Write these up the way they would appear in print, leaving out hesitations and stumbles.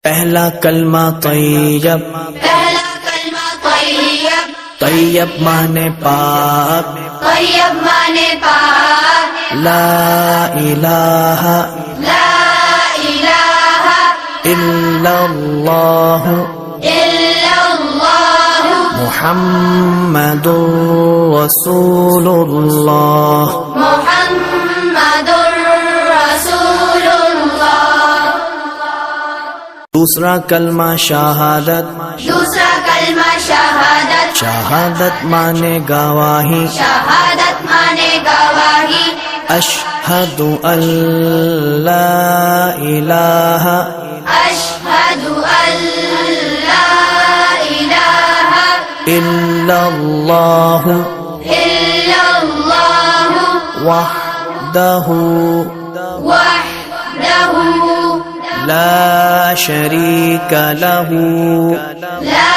پہلا کلمہ طیب، پہلا کلمہ طیب، طیب مانے پاک، طیب مانے پاک، لا الہ لا الہ الا اللہ الا اللہ محمد رسول اللہ۔ محمد رسول اللہ۔ دوسرا کلمہ شہادت، دوسرا کلمہ شہادت، شہادت مانے گواہی، شہادت مانے گواہی، اشہد ان لا الہ اشہد ان لا الہ الا اللہ الا اللہ وحدہ وحدہ لا شریک لہ لا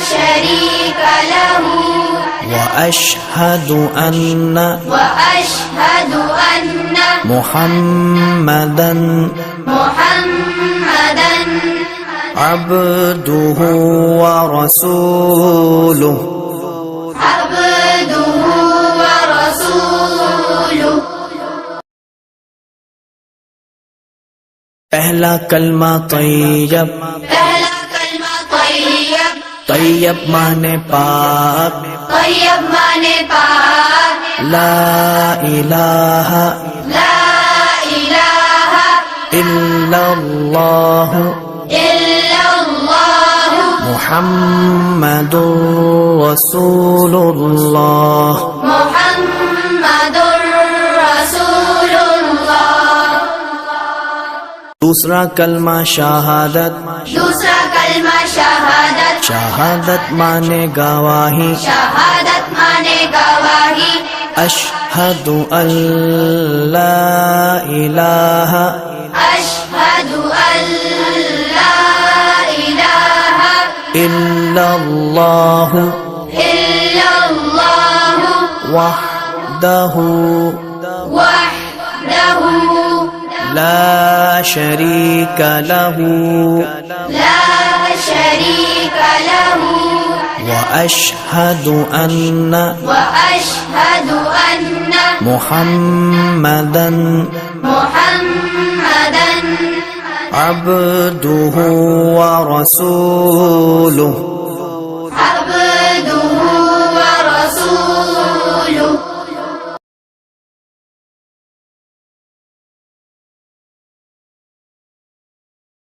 شریک لہ واشہد ان واشہد ان محمدا محمدا عبدہ ورسولہ۔ عبدہ ورسولہ۔ پہلا کلمہ طیب، پہلا کلمہ طیب، طیب مانے پاک، طیب مانے پاک، لا الہ لا الہ الا اللہ الا اللہ محمد رسول اللہ۔ محمد رسول اللہ۔ دوسرا کلمہ شہادت، دوسرا کلمہ شہادت، شہادت مانے گواہی، شہادت مانے گواہی، اشہد ان لا الہ اشہد ان لا الہ الا اللہ الا اللہ وحدہ وحدہ لا شریک لہ لا شریک لہ واشہد ان واشہد ان محمدا محمدا عبدہ ورسولہ۔ عبدہ